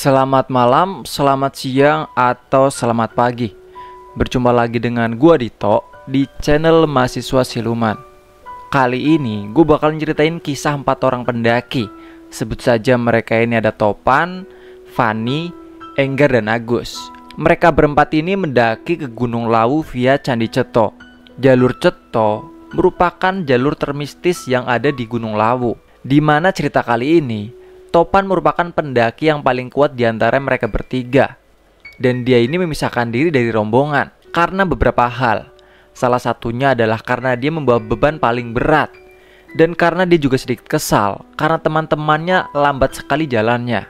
Selamat malam, selamat siang, atau selamat pagi. Berjumpa lagi dengan gua Dito di channel Mahasiswa Siluman. Kali ini gue bakal ceritain kisah 4 orang pendaki. Sebut saja mereka ini ada Topan, Fani, Enggar, dan Agus. Mereka berempat ini mendaki ke Gunung Lawu via Candi Ceto. Jalur Ceto merupakan jalur termistis yang ada di Gunung Lawu, di mana cerita kali ini Topan merupakan pendaki yang paling kuat di antara mereka bertiga. Dan dia ini memisahkan diri dari rombongan karena beberapa hal. Salah satunya adalah karena dia membawa beban paling berat. Dan karena dia juga sedikit kesal karena teman-temannya lambat sekali jalannya.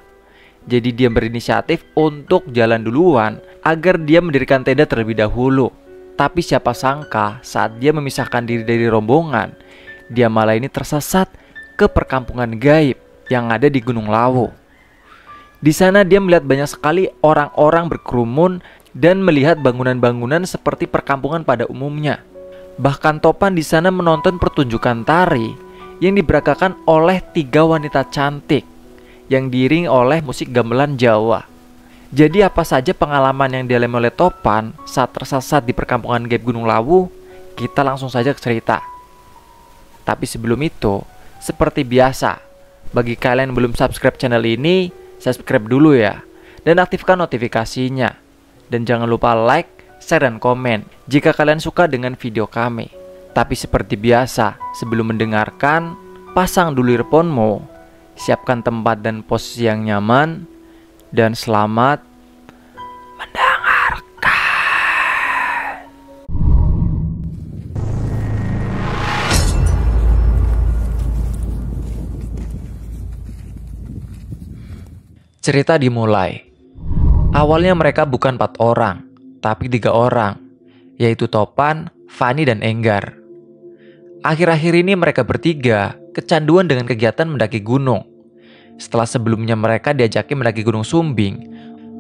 Jadi dia berinisiatif untuk jalan duluan agar dia mendirikan tenda terlebih dahulu. Tapi siapa sangka saat dia memisahkan diri dari rombongan, dia malah ini tersesat ke perkampungan gaib yang ada di Gunung Lawu. Di sana dia melihat banyak sekali orang-orang berkerumun dan melihat bangunan-bangunan seperti perkampungan pada umumnya. Bahkan Topan di sana menonton pertunjukan tari yang diberagakan oleh 3 wanita cantik yang diiringi oleh musik gamelan Jawa. Jadi apa saja pengalaman yang dialami oleh Topan saat tersesat di perkampungan gaib Gunung Lawu, kita langsung saja ke cerita. Tapi sebelum itu, seperti biasa, bagi kalian yang belum subscribe channel ini, subscribe dulu ya. Dan aktifkan notifikasinya. Dan jangan lupa like, share, dan komen jika kalian suka dengan video kami. Tapi seperti biasa, sebelum mendengarkan, pasang dulu earphone-mu, siapkan tempat dan posisi yang nyaman, dan selamat mendengarkan. Cerita dimulai. Awalnya mereka bukan 4 orang, tapi 3 orang, yaitu Topan, Fani, dan Enggar. Akhir-akhir ini mereka bertiga kecanduan dengan kegiatan mendaki gunung. Setelah sebelumnya mereka diajaki mendaki Gunung Sumbing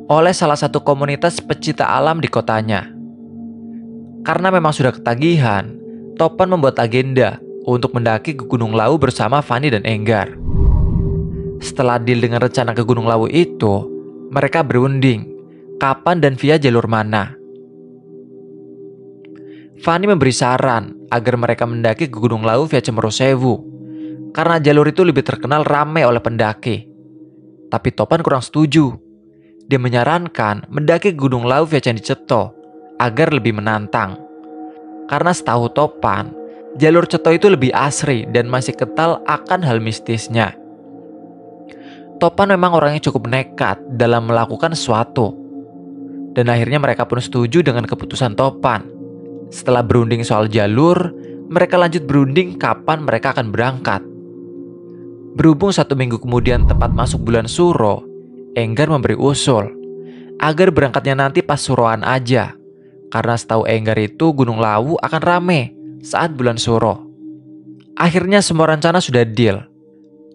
oleh salah satu komunitas pecinta alam di kotanya. Karena memang sudah ketagihan, Topan membuat agenda untuk mendaki ke Gunung Lawu bersama Fani dan Enggar. Setelah deal dengan rencana ke Gunung Lawu itu, mereka berunding kapan dan via jalur mana. Fani memberi saran agar mereka mendaki ke Gunung Lawu via Cemorosewu karena jalur itu lebih terkenal ramai oleh pendaki. Tapi Topan kurang setuju. Dia menyarankan mendaki ke Gunung Lawu via Candi Ceto agar lebih menantang. Karena setahu Topan, jalur Ceto itu lebih asri dan masih kental akan hal mistisnya. Topan memang orangnya cukup nekat dalam melakukan sesuatu. Dan akhirnya mereka pun setuju dengan keputusan Topan. Setelah berunding soal jalur, mereka lanjut berunding kapan mereka akan berangkat. Berhubung 1 minggu kemudian tepat masuk bulan Suro, Enggar memberi usul agar berangkatnya nanti pas Suroan aja. Karena setahu Enggar itu Gunung Lawu akan rame saat bulan Suro. Akhirnya semua rencana sudah deal.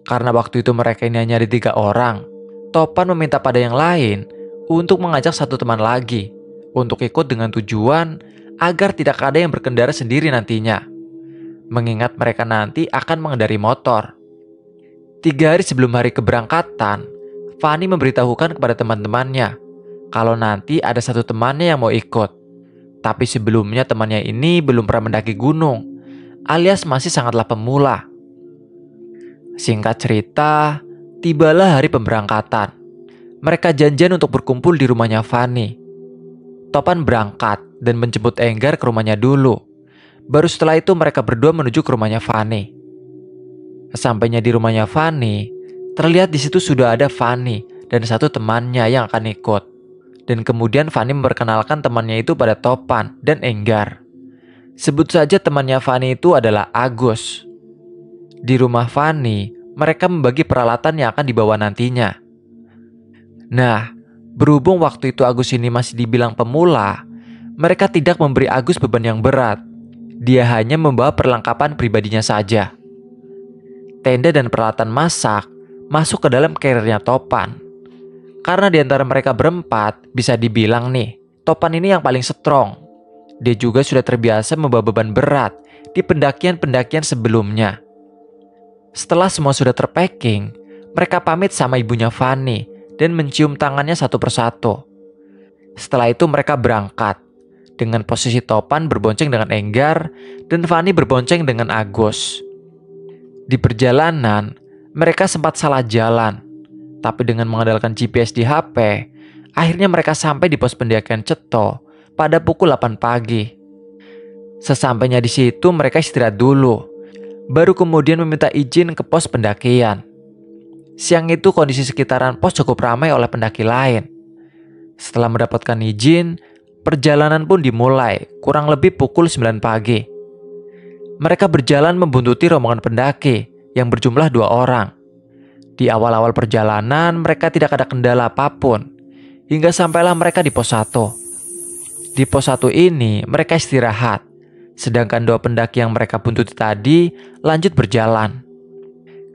Karena waktu itu mereka ini hanya ada 3 orang, Topan meminta pada yang lain untuk mengajak 1 teman lagi untuk ikut dengan tujuan agar tidak ada yang berkendara sendiri nantinya. Mengingat mereka nanti akan mengendari motor. 3 hari sebelum hari keberangkatan, Fani memberitahukan kepada teman-temannya kalau nanti ada 1 temannya yang mau ikut. Tapi sebelumnya temannya ini belum pernah mendaki gunung, alias masih sangatlah pemula. Singkat cerita, tibalah hari pemberangkatan. Mereka janjian untuk berkumpul di rumahnya Fani. Topan berangkat dan menjemput Enggar ke rumahnya dulu. Baru setelah itu mereka berdua menuju ke rumahnya Fani. Sesampainya di rumahnya Fani, terlihat di situ sudah ada Fani dan 1 temannya yang akan ikut. Dan kemudian Fani memperkenalkan temannya itu pada Topan dan Enggar. Sebut saja temannya Fani itu adalah Agus. Di rumah Fani, mereka membagi peralatan yang akan dibawa nantinya. Nah, berhubung waktu itu Agus ini masih dibilang pemula, mereka tidak memberi Agus beban yang berat. Dia hanya membawa perlengkapan pribadinya saja. Tenda dan peralatan masak masuk ke dalam carrier-nya Topan. Karena di antara mereka berempat, bisa dibilang nih, Topan ini yang paling strong. Dia juga sudah terbiasa membawa beban berat di pendakian-pendakian sebelumnya. Setelah semua sudah terpacking, mereka pamit sama ibunya Fani dan mencium tangannya satu persatu. Setelah itu mereka berangkat, dengan posisi Topan berbonceng dengan Enggar dan Fanny berbonceng dengan Agus. Di perjalanan, mereka sempat salah jalan, tapi dengan mengandalkan GPS di HP, akhirnya mereka sampai di pos pendakian Ceto pada pukul 8 pagi. Sesampainya di situ mereka istirahat dulu, baru kemudian meminta izin ke pos pendakian. Siang itu kondisi sekitaran pos cukup ramai oleh pendaki lain. Setelah mendapatkan izin, perjalanan pun dimulai kurang lebih pukul 9 pagi. Mereka berjalan membuntuti rombongan pendaki yang berjumlah 2 orang. Di awal-awal perjalanan mereka tidak ada kendala apapun, hingga sampailah mereka di pos 1. Di pos 1 ini mereka istirahat, sedangkan 2 pendaki yang mereka buntuti tadi lanjut berjalan.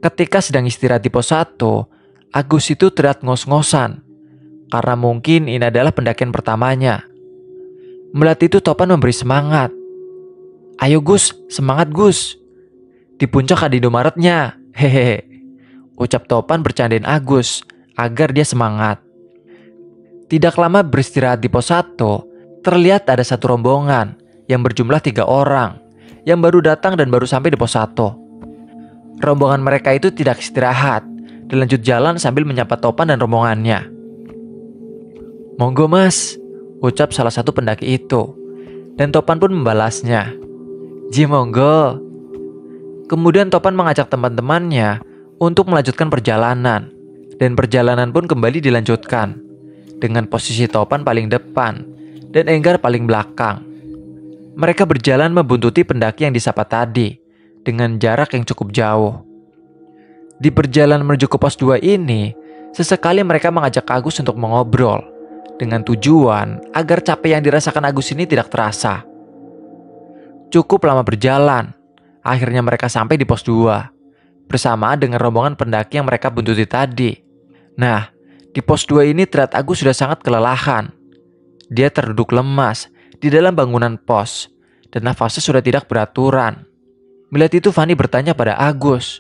Ketika sedang istirahat di pos 1, Agus itu terlihat ngos-ngosan, karena mungkin ini adalah pendakian pertamanya. Melihat itu Topan memberi semangat. "Ayo Gus, semangat Gus. Di puncak ada Indomaretnya, hehehe," ucap Topan bercandain Agus agar dia semangat. Tidak lama beristirahat di pos 1, terlihat ada satu rombongan yang berjumlah 3 orang yang baru datang dan baru sampai di pos 1. Rombongan mereka itu tidak istirahat dan lanjut jalan sambil menyapa Topan dan rombongannya. "Monggo mas," ucap salah satu pendaki itu, dan Topan pun membalasnya, "Ji monggo." Kemudian Topan mengajak teman-temannya untuk melanjutkan perjalanan, dan perjalanan pun kembali dilanjutkan dengan posisi Topan paling depan dan Enggar paling belakang. Mereka berjalan membuntuti pendaki yang disapa tadi dengan jarak yang cukup jauh. Di perjalanan menuju ke pos 2 ini, sesekali mereka mengajak Agus untuk mengobrol dengan tujuan agar capek yang dirasakan Agus ini tidak terasa. Cukup lama berjalan, akhirnya mereka sampai di pos 2 bersamaan dengan rombongan pendaki yang mereka buntuti tadi. Nah, di pos 2 ini terlihat Agus sudah sangat kelelahan. Dia terduduk lemas di dalam bangunan pos dan nafasnya sudah tidak beraturan. Melihat itu Fanny bertanya pada Agus,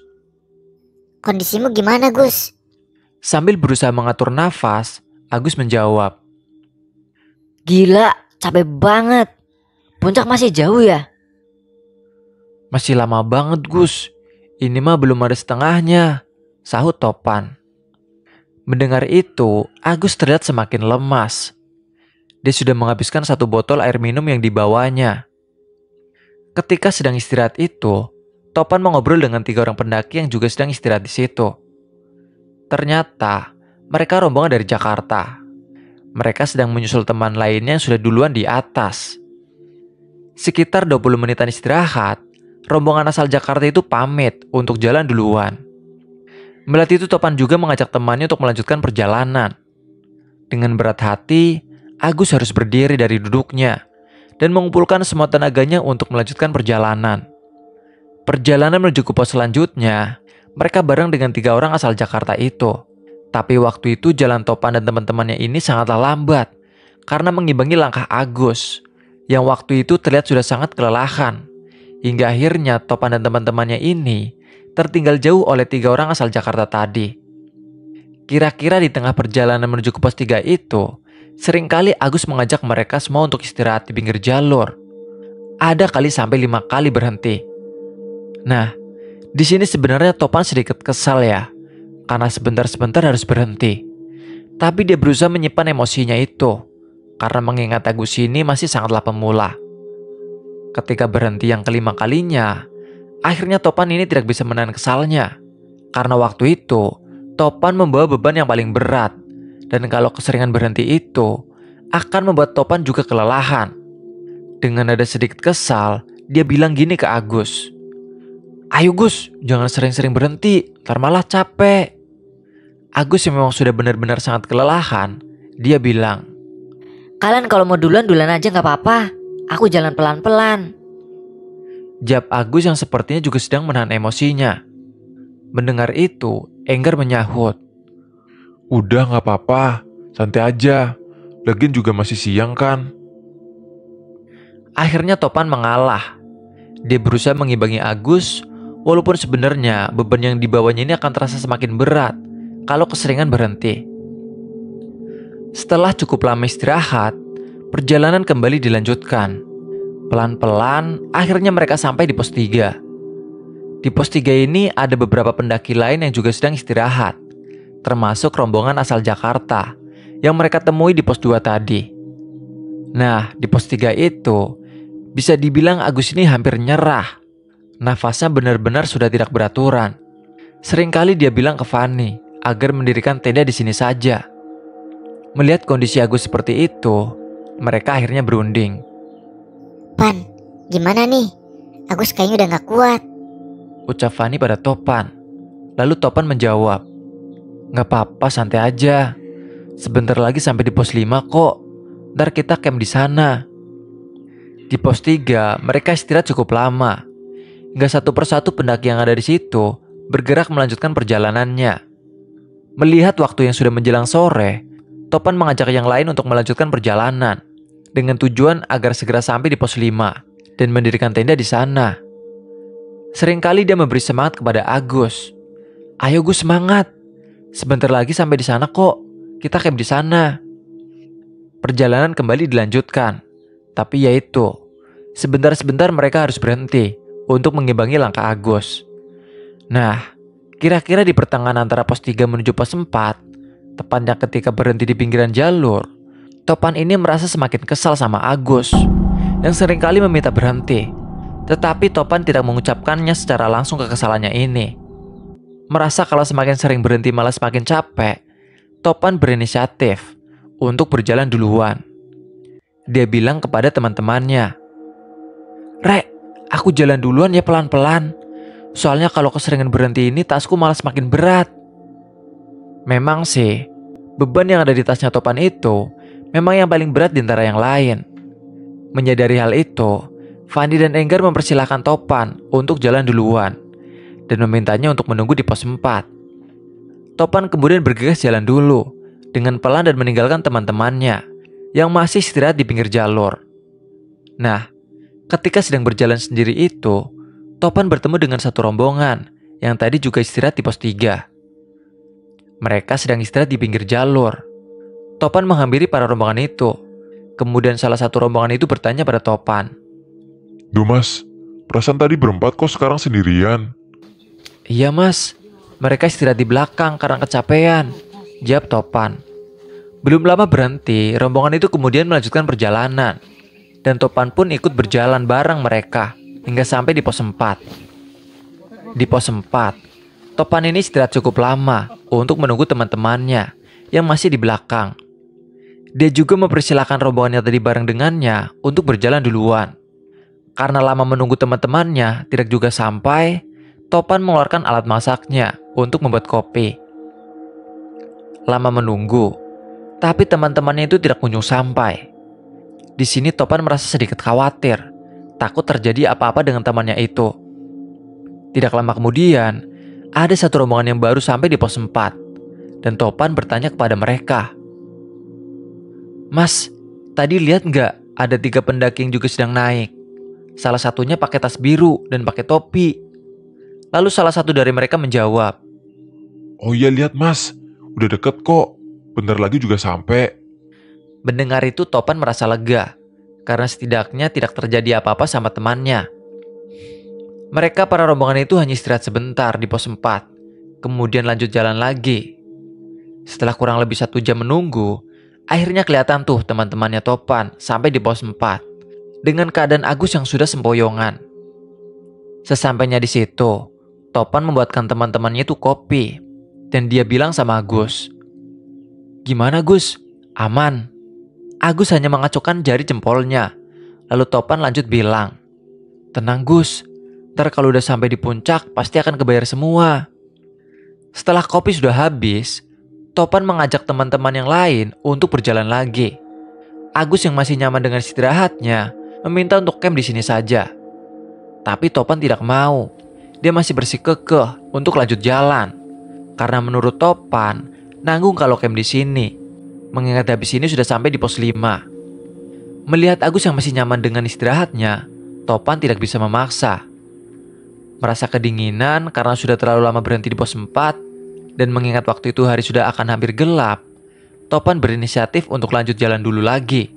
"Kondisimu gimana Gus?" Sambil berusaha mengatur nafas, Agus menjawab, "Gila, capek banget. Puncak masih jauh ya?" "Masih lama banget Gus. Ini mah belum ada setengahnya," sahut Topan. Mendengar itu, Agus terlihat semakin lemas. Dia sudah menghabiskan 1 botol air minum yang dibawanya. Ketika sedang istirahat itu, Topan mengobrol dengan 3 orang pendaki yang juga sedang istirahat di situ. Ternyata mereka rombongan dari Jakarta. Mereka sedang menyusul teman lainnya yang sudah duluan di atas. Sekitar 20 menitan istirahat, rombongan asal Jakarta itu pamit untuk jalan duluan. Melihat itu Topan juga mengajak temannya untuk melanjutkan perjalanan. Dengan berat hati, Agus harus berdiri dari duduknya dan mengumpulkan semua tenaganya untuk melanjutkan perjalanan. Perjalanan menuju ke pos selanjutnya, mereka bareng dengan 3 orang asal Jakarta itu. Tapi waktu itu jalan Topan dan teman-temannya ini sangatlah lambat karena mengimbangi langkah Agus yang waktu itu terlihat sudah sangat kelelahan. Hingga akhirnya Topan dan teman-temannya ini tertinggal jauh oleh 3 orang asal Jakarta tadi. Kira-kira di tengah perjalanan menuju ke pos 3 itu, seringkali Agus mengajak mereka semua untuk istirahat di pinggir jalur. Ada kali sampai 5 kali berhenti. Nah, di sini sebenarnya Topan sedikit kesal ya, karena sebentar-sebentar harus berhenti. Tapi dia berusaha menyimpan emosinya itu, karena mengingat Agus ini masih sangatlah pemula. Ketika berhenti yang kelima kalinya, akhirnya Topan ini tidak bisa menahan kesalnya. Karena waktu itu, Topan membawa beban yang paling berat. Dan kalau keseringan berhenti itu, akan membuat Topan juga kelelahan. Dengan nada sedikit kesal, dia bilang gini ke Agus, "Ayo Gus, jangan sering-sering berhenti, ntar malah capek." Agus yang memang sudah benar-benar sangat kelelahan, dia bilang, "Kalian kalau mau duluan aja gak apa-apa. Aku jalan pelan-pelan." Jawab Agus yang sepertinya juga sedang menahan emosinya. Mendengar itu, Enggar menyahut, "Udah gak apa-apa, santai aja. Lagian juga masih siang kan." Akhirnya Topan mengalah. Dia berusaha mengimbangi Agus, walaupun sebenarnya beban yang dibawanya ini akan terasa semakin berat kalau keseringan berhenti. Setelah cukup lama istirahat, perjalanan kembali dilanjutkan. Pelan-pelan, akhirnya mereka sampai di pos 3. Di pos 3 ini ada beberapa pendaki lain yang juga sedang istirahat, termasuk rombongan asal Jakarta yang mereka temui di pos 2 tadi. Nah, di pos 3 itu, bisa dibilang Agus ini hampir nyerah. Nafasnya benar-benar sudah tidak beraturan. Seringkali dia bilang ke Fanny agar mendirikan tenda di sini saja. Melihat kondisi Agus seperti itu, mereka akhirnya berunding. Pan, gimana nih? Agus kayaknya udah gak kuat. Ucap Fanny pada Topan. Lalu Topan menjawab, "Gak apa-apa, santai aja. Sebentar lagi sampai di pos 5 kok. Ntar kita camp di sana." Di pos 3, mereka istirahat cukup lama. Hingga satu persatu pendaki yang ada di situ bergerak melanjutkan perjalanannya. Melihat waktu yang sudah menjelang sore, Topan mengajak yang lain untuk melanjutkan perjalanan dengan tujuan agar segera sampai di pos 5 dan mendirikan tenda di sana. Seringkali dia memberi semangat kepada Agus. "Ayo Gus, semangat. Sebentar lagi sampai di sana kok. Kita camp di sana." Perjalanan kembali dilanjutkan. Tapi yaitu, sebentar-sebentar mereka harus berhenti untuk mengimbangi langkah Agus. Nah, kira-kira di pertengahan antara pos 3 menuju pos 4, tepatnya ketika berhenti di pinggiran jalur, Topan ini merasa semakin kesal sama Agus yang seringkali meminta berhenti. Tetapi Topan tidak mengucapkannya secara langsung kekesalannya ini. Merasa kalau semakin sering berhenti malah semakin capek, Topan berinisiatif untuk berjalan duluan. Dia bilang kepada teman-temannya, "Rek, aku jalan duluan ya pelan-pelan. Soalnya kalau keseringan berhenti ini tasku malah semakin berat." Memang sih, beban yang ada di tasnya Topan itu memang yang paling berat di antara yang lain. Menyadari hal itu, Fanny dan Enggar mempersilahkan Topan untuk jalan duluan dan memintanya untuk menunggu di pos 4. Topan kemudian bergegas jalan dulu dengan pelan dan meninggalkan teman-temannya yang masih istirahat di pinggir jalur. Nah, ketika sedang berjalan sendiri itu, Topan bertemu dengan satu rombongan yang tadi juga istirahat di pos 3. Mereka sedang istirahat di pinggir jalur. Topan menghampiri para rombongan itu. Kemudian salah satu rombongan itu bertanya pada Topan, Duh mas, perasaan tadi berempat kok sekarang sendirian? "Iya mas, mereka istirahat di belakang karena kecapean," jawab Topan. Belum lama berhenti, rombongan itu kemudian melanjutkan perjalanan. Dan Topan pun ikut berjalan bareng mereka hingga sampai di pos 4. Di pos 4, Topan ini istirahat cukup lama untuk menunggu teman-temannya yang masih di belakang. Dia juga mempersilahkan rombongan yang tadi bareng dengannya untuk berjalan duluan. Karena lama menunggu teman-temannya tidak juga sampai, Topan mengeluarkan alat masaknya untuk membuat kopi. Lama menunggu, tapi teman-temannya itu tidak kunjung sampai. Di sini Topan merasa sedikit khawatir, takut terjadi apa-apa dengan temannya itu. Tidak lama kemudian, ada satu rombongan yang baru sampai di pos 4, dan Topan bertanya kepada mereka, "Mas, tadi lihat nggak ada 3 pendaki yang juga sedang naik? Salah satunya pakai tas biru dan pakai topi." Lalu salah satu dari mereka menjawab, Oh iya lihat mas, udah deket kok. Bentar lagi juga sampai. Mendengar itu Topan merasa lega, karena setidaknya tidak terjadi apa-apa sama temannya. Mereka para rombongan itu hanya istirahat sebentar di pos 4, kemudian lanjut jalan lagi. Setelah kurang lebih 1 jam menunggu, akhirnya kelihatan tuh teman-temannya Topan sampai di pos 4, dengan keadaan Agus yang sudah sempoyongan. Sesampainya di situ, Topan membuatkan teman-temannya itu kopi, dan dia bilang sama Agus, "Gimana Gus? Aman?" Agus hanya mengacungkan jari jempolnya. Lalu Topan lanjut bilang, "Tenang Gus, ntar kalau udah sampai di puncak pasti akan kebayar semua." Setelah kopi sudah habis, Topan mengajak teman-teman yang lain untuk berjalan lagi. Agus yang masih nyaman dengan istirahatnya meminta untuk camp di sini saja. Tapi Topan tidak mau. Dia masih bersikukuh untuk lanjut jalan. Karena menurut Topan, nanggung kalau camp di sini. Mengingat habis ini sudah sampai di pos 5. Melihat Agus yang masih nyaman dengan istirahatnya, Topan tidak bisa memaksa. Merasa kedinginan karena sudah terlalu lama berhenti di pos 4, dan mengingat waktu itu hari sudah akan hampir gelap, Topan berinisiatif untuk lanjut jalan dulu lagi.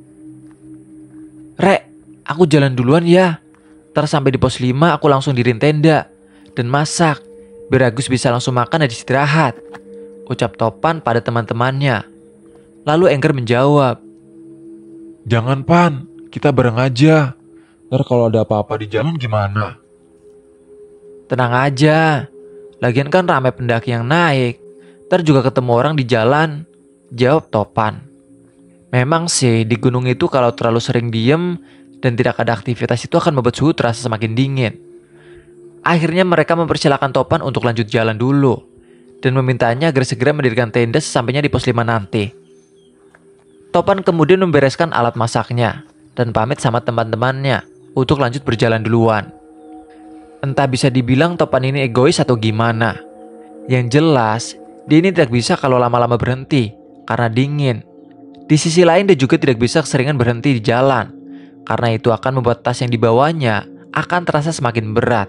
Rek, aku jalan duluan ya. Ntar sampai di pos 5 aku langsung diriin tenda dan masak, biar Agus bisa langsung makan dan istirahat, ucap Topan pada teman-temannya. Lalu Engger menjawab, Jangan Pan, kita bareng aja. Ntar kalau ada apa-apa di jalan gimana? tenang aja, lagian kan ramai pendaki yang naik, ntar juga ketemu orang di jalan, jawab Topan. Memang sih di gunung itu kalau terlalu sering diem dan tidak ada aktivitas itu akan membuat suhu terasa semakin dingin. Akhirnya mereka mempersilahkan Topan untuk lanjut jalan dulu dan memintanya agar segera mendirikan tenda sesampainya di pos 5 nanti. Topan kemudian membereskan alat masaknya dan pamit sama teman-temannya untuk lanjut berjalan duluan. Entah bisa dibilang Topan ini egois atau gimana. Yang jelas, dia ini tidak bisa kalau lama-lama berhenti karena dingin. Di sisi lain dia juga tidak bisa keseringan berhenti di jalan, karena itu akan membuat tas yang dibawanya akan terasa semakin berat.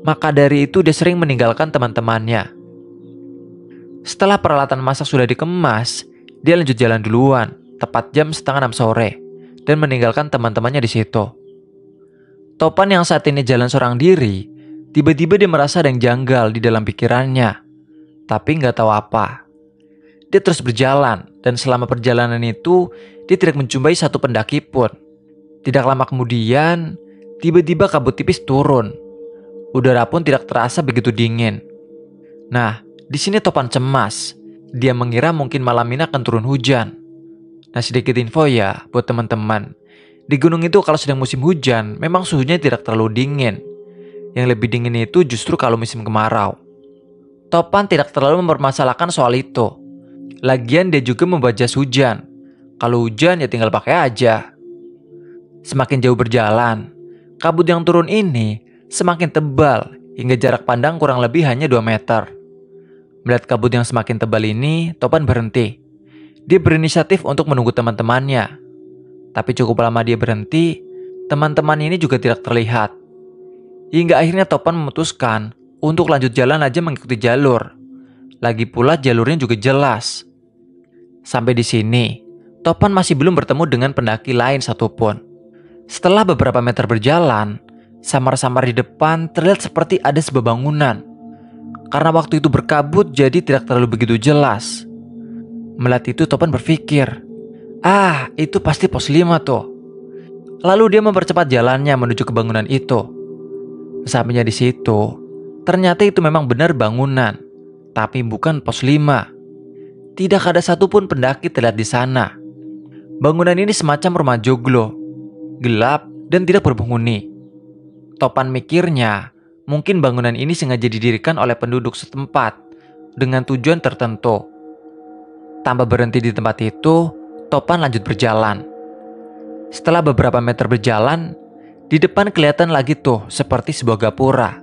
Maka dari itu dia sering meninggalkan teman-temannya. Setelah peralatan masak sudah dikemas, dia lanjut jalan duluan, tepat jam 5:30 sore, dan meninggalkan teman-temannya di situ. Topan yang saat ini jalan seorang diri, tiba-tiba dia merasa ada yang janggal di dalam pikirannya, tapi nggak tahu apa. Dia terus berjalan, dan selama perjalanan itu, dia tidak menjumpai satu pendaki pun. Tidak lama kemudian, tiba-tiba kabut tipis turun. Udara pun tidak terasa begitu dingin. Nah, di sini Topan cemas. Dia mengira mungkin malam ini akan turun hujan. Nah, sedikit info ya buat teman-teman. Di gunung itu kalau sedang musim hujan, memang suhunya tidak terlalu dingin. Yang lebih dingin itu justru kalau musim kemarau. Topan tidak terlalu mempermasalahkan soal itu. Lagian dia juga membawa jas hujan. Kalau hujan ya tinggal pakai aja. Semakin jauh berjalan, kabut yang turun ini semakin tebal hingga jarak pandang kurang lebih hanya 2 meter. Melihat kabut yang semakin tebal ini, Topan berhenti. Dia berinisiatif untuk menunggu teman-temannya. Tapi cukup lama dia berhenti, teman-teman ini juga tidak terlihat. Hingga akhirnya Topan memutuskan untuk lanjut jalan aja mengikuti jalur. Lagi pula jalurnya juga jelas. Sampai di sini, Topan masih belum bertemu dengan pendaki lain satupun. Setelah beberapa meter berjalan, samar-samar di depan terlihat seperti ada sebuah bangunan. Karena waktu itu berkabut jadi tidak terlalu begitu jelas. Melihat itu Topan berpikir, itu pasti pos 5 tuh. Lalu dia mempercepat jalannya menuju ke bangunan itu. Sampainya di situ, ternyata itu memang benar bangunan, tapi bukan pos 5. Tidak ada satupun pendaki terlihat di sana. Bangunan ini semacam rumah joglo, gelap dan tidak berpenghuni. Topan mikirnya, mungkin bangunan ini sengaja didirikan oleh penduduk setempat dengan tujuan tertentu. Tanpa berhenti di tempat itu, Topan lanjut berjalan. Setelah beberapa meter berjalan, di depan kelihatan lagi tuh seperti sebuah gapura.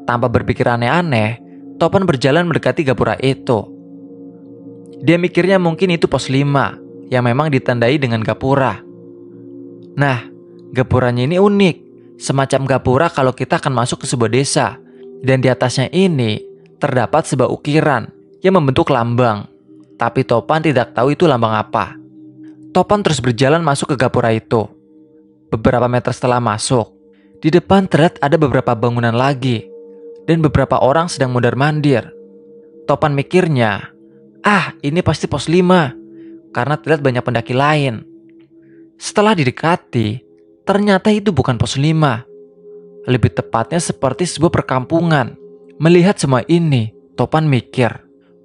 Tanpa berpikir aneh-aneh, Topan berjalan mendekati gapura itu. Dia mikirnya mungkin itu pos 5 yang memang ditandai dengan gapura. Nah, gapuranya ini unik. Semacam gapura kalau kita akan masuk ke sebuah desa. Dan di atasnya ini terdapat sebuah ukiran yang membentuk lambang. Tapi Topan tidak tahu itu lambang apa. Topan terus berjalan masuk ke gapura itu. Beberapa meter setelah masuk, di depan terlihat ada beberapa bangunan lagi. Dan beberapa orang sedang mondar-mandir. Topan mikirnya, ini pasti pos 5. Karena terlihat banyak pendaki lain. Setelah didekati, ternyata itu bukan pos 5. Lebih tepatnya seperti sebuah perkampungan. Melihat semua ini, Topan mikir,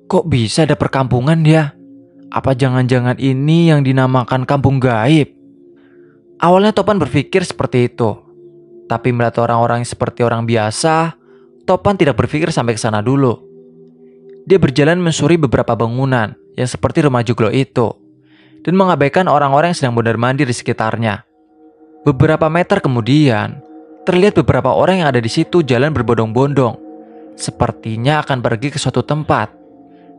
kok bisa ada perkampungan ya? Apa jangan-jangan ini yang dinamakan kampung gaib? Awalnya Topan berpikir seperti itu. Tapi melihat orang-orang yang seperti orang biasa, Topan tidak berpikir sampai ke sana dulu. Dia berjalan menyusuri beberapa bangunan yang seperti rumah joglo itu dan mengabaikan orang-orang yang sedang mondar-mandir di sekitarnya. Beberapa meter kemudian, terlihat beberapa orang yang ada di situ jalan berbondong-bondong. Sepertinya akan pergi ke suatu tempat.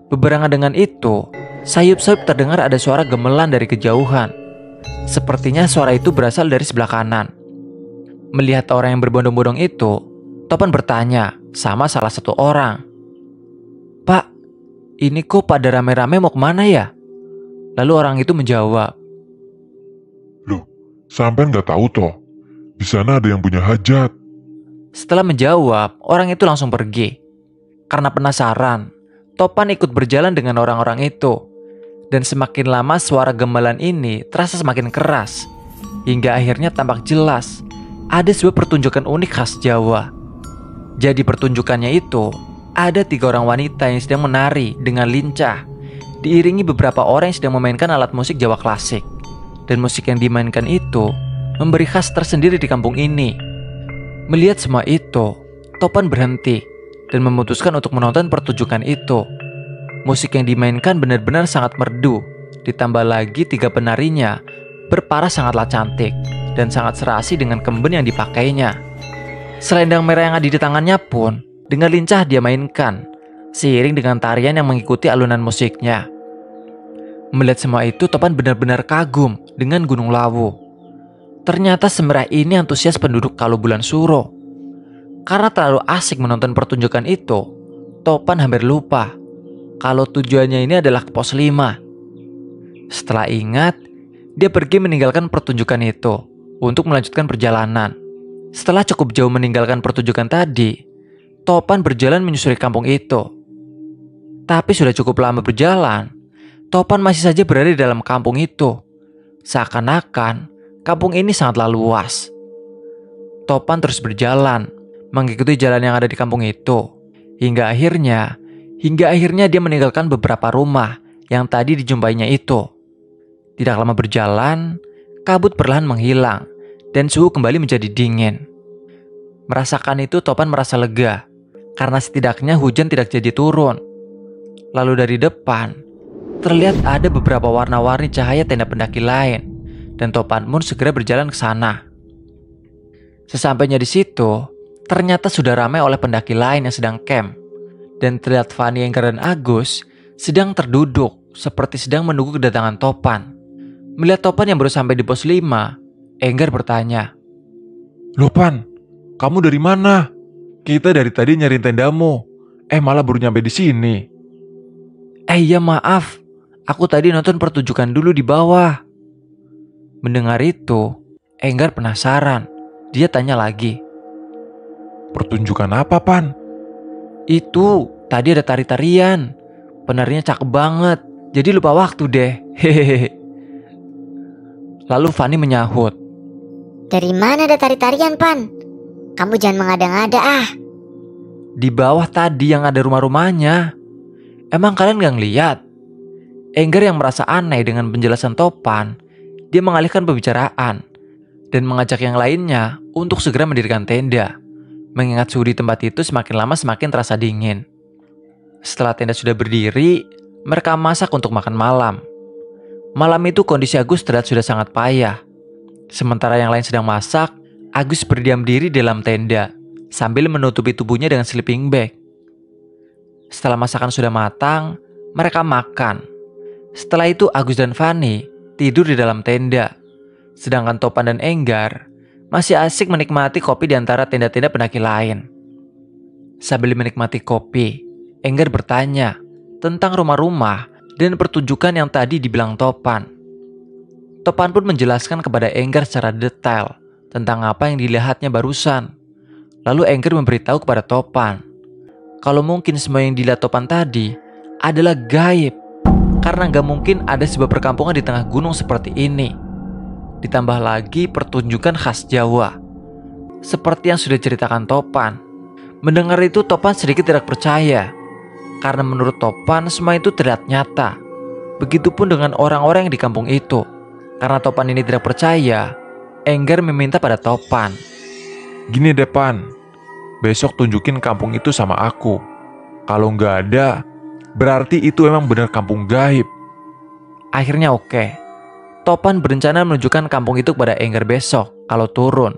Bebarengan dengan itu, sayup-sayup terdengar ada suara gemelan dari kejauhan. Sepertinya suara itu berasal dari sebelah kanan. Melihat orang yang berbondong-bondong itu, Topan bertanya sama salah satu orang. Pak, ini kok pada rame-rame mau kemana ya? Lalu orang itu menjawab, Loh, sampean nggak tahu toh? Di sana ada yang punya hajat. Setelah menjawab, orang itu langsung pergi. Karena penasaran, Topan ikut berjalan dengan orang-orang itu. Dan semakin lama suara gemelan ini terasa semakin keras. Hingga akhirnya tampak jelas ada sebuah pertunjukan unik khas Jawa. Jadi pertunjukannya itu, ada 3 orang wanita yang sedang menari dengan lincah, diiringi beberapa orang yang sedang memainkan alat musik Jawa klasik. Dan musik yang dimainkan itu memberi khas tersendiri di kampung ini. Melihat semua itu, Topan berhenti dan memutuskan untuk menonton pertunjukan itu. Musik yang dimainkan benar-benar sangat merdu, ditambah lagi 3 penarinya berparas sangatlah cantik dan sangat serasi dengan kemben yang dipakainya. Selendang merah yang ada di tangannya pun dengan lincah dia mainkan, seiring dengan tarian yang mengikuti alunan musiknya. Melihat semua itu, Topan benar-benar kagum dengan Gunung Lawu. Ternyata semerah ini antusias penduduk Kalau Bulan Suro. Karena terlalu asik menonton pertunjukan itu, Topan hampir lupa kalau tujuannya ini adalah ke pos 5. Setelah ingat, dia pergi meninggalkan pertunjukan itu untuk melanjutkan perjalanan. Setelah cukup jauh meninggalkan pertunjukan tadi, Topan berjalan menyusuri kampung itu. Tapi sudah cukup lama berjalan, Topan masih saja berada di dalam kampung itu. Seakan-akan kampung ini sangatlah luas. Topan terus berjalan, mengikuti jalan yang ada di kampung itu. Hingga akhirnya dia meninggalkan beberapa rumah yang tadi dijumpainya itu. Tidak lama berjalan, kabut perlahan menghilang dan suhu kembali menjadi dingin. Merasakan itu, Topan merasa lega karena setidaknya hujan tidak jadi turun. Lalu dari depan terlihat ada beberapa warna-warni cahaya tenda pendaki lain, dan Topan pun segera berjalan ke sana. Sesampainya di situ, ternyata sudah ramai oleh pendaki lain yang sedang camp, dan terlihat Fanny, Enggar, dan Agus sedang terduduk seperti sedang menunggu kedatangan Topan. Melihat Topan yang baru sampai di pos 5, Enggar bertanya, Loh Pan, kamu dari mana? Kita dari tadi nyariin tendamu. Malah baru nyampe di sini. Iya maaf, aku tadi nonton pertunjukan dulu di bawah. Mendengar itu, Enggar penasaran. Dia tanya lagi, Pertunjukan apa Pan? Itu, tadi ada tari-tarian. Penarinya cakep banget, jadi lupa waktu deh. Hehehe. Lalu Fanny menyahut, Dari mana ada tari-tarian, Pan? Kamu jangan mengada-ngada ah. Di bawah tadi yang ada rumah-rumahnya. Emang kalian gak ngeliat? Enggar yang merasa aneh dengan penjelasan Topan, dia mengalihkan pembicaraan dan mengajak yang lainnya untuk segera mendirikan tenda. Mengingat suhu di tempat itu semakin lama semakin terasa dingin. Setelah tenda sudah berdiri, mereka masak untuk makan malam. Malam itu kondisi Agus terlihat sudah sangat payah. Sementara yang lain sedang masak, Agus berdiam diri dalam tenda sambil menutupi tubuhnya dengan sleeping bag. Setelah masakan sudah matang, mereka makan. Setelah itu Agus dan Fanny tidur di dalam tenda. Sedangkan Topan dan Enggar masih asik menikmati kopi di antara tenda-tenda pendaki lain. Sambil menikmati kopi, Enggar bertanya tentang rumah-rumah dan pertunjukan yang tadi dibilang Topan. Topan pun menjelaskan kepada Enggar secara detail tentang apa yang dilihatnya barusan. Lalu Enggar memberitahu kepada Topan kalau mungkin semua yang dilihat Topan tadi adalah gaib, karena gak mungkin ada sebuah perkampungan di tengah gunung seperti ini. Ditambah lagi pertunjukan khas Jawa, seperti yang sudah ceritakan Topan. Mendengar itu Topan sedikit tidak percaya, karena menurut Topan semua itu terlihat nyata. Begitupun dengan orang-orang yang di kampung itu. Karena Topan ini tidak percaya, Enggar meminta pada Topan, Gini deh Pan, besok tunjukin kampung itu sama aku. Kalau nggak ada, berarti itu emang benar kampung gaib. Akhirnya oke. Topan berencana menunjukkan kampung itu kepada Enggar besok kalau turun.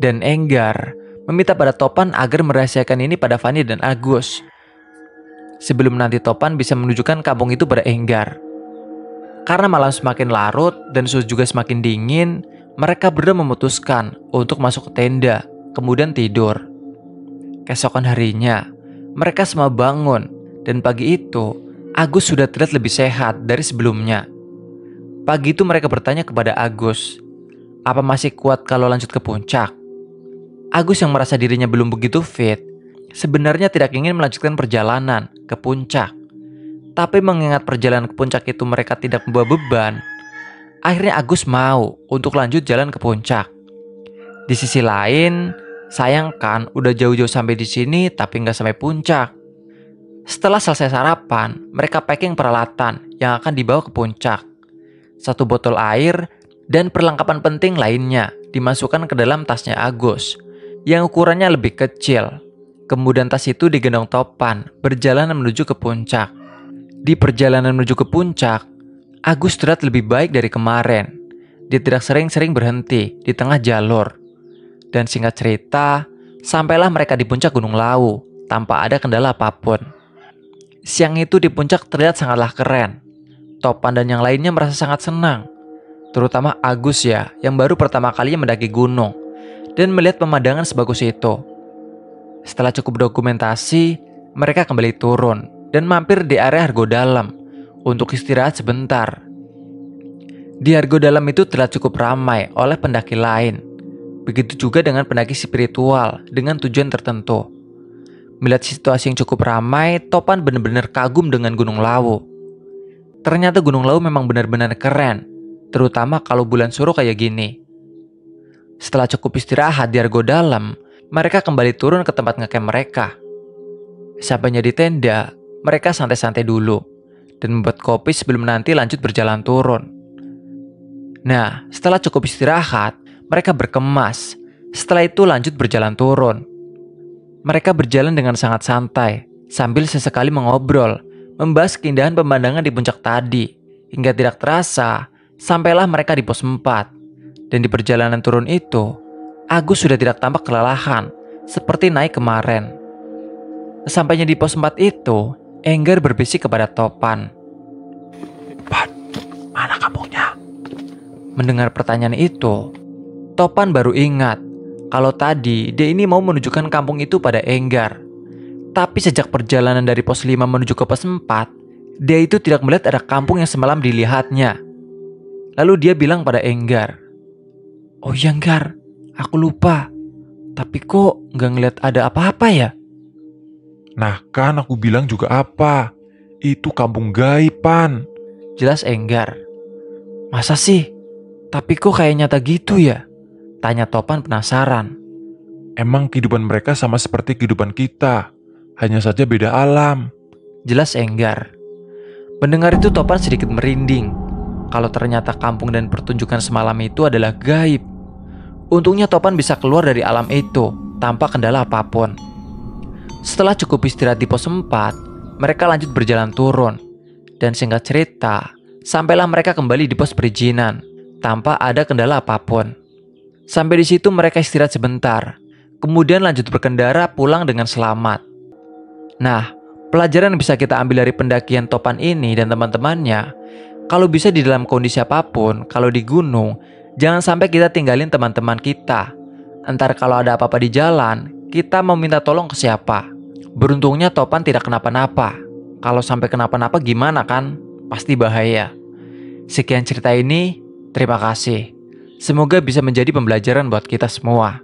Dan Enggar meminta pada Topan agar merahasiakan ini pada Fanny dan Agus, sebelum nanti Topan bisa menunjukkan kampung itu pada Enggar. Karena malam semakin larut dan suhu juga semakin dingin, mereka berdua memutuskan untuk masuk ke tenda, kemudian tidur. Keesokan harinya, mereka semua bangun, dan pagi itu, Agus sudah terlihat lebih sehat dari sebelumnya. Pagi itu mereka bertanya kepada Agus, apa masih kuat kalau lanjut ke puncak? Agus yang merasa dirinya belum begitu fit, sebenarnya tidak ingin melanjutkan perjalanan ke puncak. Tapi mengingat perjalanan ke puncak itu mereka tidak membawa beban, akhirnya Agus mau untuk lanjut jalan ke puncak. Di sisi lain, sayangkan udah jauh-jauh sampai di sini tapi nggak sampai puncak. Setelah selesai sarapan, mereka packing peralatan yang akan dibawa ke puncak. 1 botol air dan perlengkapan penting lainnya dimasukkan ke dalam tasnya Agus yang ukurannya lebih kecil. Kemudian tas itu digendong Topan berjalan menuju ke puncak. Di perjalanan menuju ke puncak, Agus terlihat lebih baik dari kemarin. Dia tidak sering-sering berhenti di tengah jalur. Dan singkat cerita, sampailah mereka di puncak Gunung Lawu tanpa ada kendala apapun. Siang itu di puncak terlihat sangatlah keren. Topan dan yang lainnya merasa sangat senang. Terutama Agus ya, yang baru pertama kalinya mendaki gunung dan melihat pemandangan sebagus itu. Setelah cukup dokumentasi, mereka kembali turun dan mampir di area Argo Dalam untuk istirahat sebentar. Di Argo Dalam itu terlihat cukup ramai oleh pendaki lain. Begitu juga dengan pendaki spiritual dengan tujuan tertentu. Melihat situasi yang cukup ramai, Topan benar-benar kagum dengan Gunung Lawu. Ternyata Gunung Lawu memang benar-benar keren, terutama kalau bulan suruh kayak gini. Setelah cukup istirahat di Argo Dalam, mereka kembali turun ke tempat ngecamp mereka. Sampainya di tenda, mereka santai-santai dulu dan membuat kopi sebelum nanti lanjut berjalan turun. Nah, setelah cukup istirahat, mereka berkemas. Setelah itu lanjut berjalan turun. Mereka berjalan dengan sangat santai, sambil sesekali mengobrol, membahas keindahan pemandangan di puncak tadi, hingga tidak terasa, sampailah mereka di pos 4. Dan di perjalanan turun itu, Agus sudah tidak tampak kelelahan, seperti naik kemarin. Sampainya di pos 4 itu, Enggar berbisik kepada Topan. Pan, mana kampungnya? Mendengar pertanyaan itu, Topan baru ingat kalau tadi dia ini mau menunjukkan kampung itu pada Enggar. Tapi sejak perjalanan dari pos 5 menuju ke pos 4, dia itu tidak melihat ada kampung yang semalam dilihatnya. Lalu dia bilang pada Enggar, "Oh iya Enggar, aku lupa. Tapi kok nggak ngeliat ada apa-apa ya?" Nah kan aku bilang juga apa? Itu kampung gaib, Pan. Jelas Enggar. "Masa sih? Tapi kok kayak nyata gitu ya?" Tanya Topan penasaran. Emang kehidupan mereka sama seperti kehidupan kita, hanya saja beda alam. Jelas Enggar. Mendengar itu Topan sedikit merinding. Kalau ternyata kampung dan pertunjukan semalam itu adalah gaib. Untungnya Topan bisa keluar dari alam itu tanpa kendala apapun. Setelah cukup istirahat di pos 4, mereka lanjut berjalan turun. Dan singkat cerita, sampailah mereka kembali di pos perizinan tanpa ada kendala apapun. Sampai di situ mereka istirahat sebentar, kemudian lanjut berkendara pulang dengan selamat. Nah, pelajaran yang bisa kita ambil dari pendakian Topan ini dan teman-temannya, kalau bisa di dalam kondisi apapun, kalau di gunung, jangan sampai kita tinggalin teman-teman kita. Entar kalau ada apa-apa di jalan, kita mau minta tolong ke siapa? Beruntungnya Topan tidak kenapa-napa. Kalau sampai kenapa-napa gimana kan? Pasti bahaya. Sekian cerita ini, terima kasih. Semoga bisa menjadi pembelajaran buat kita semua.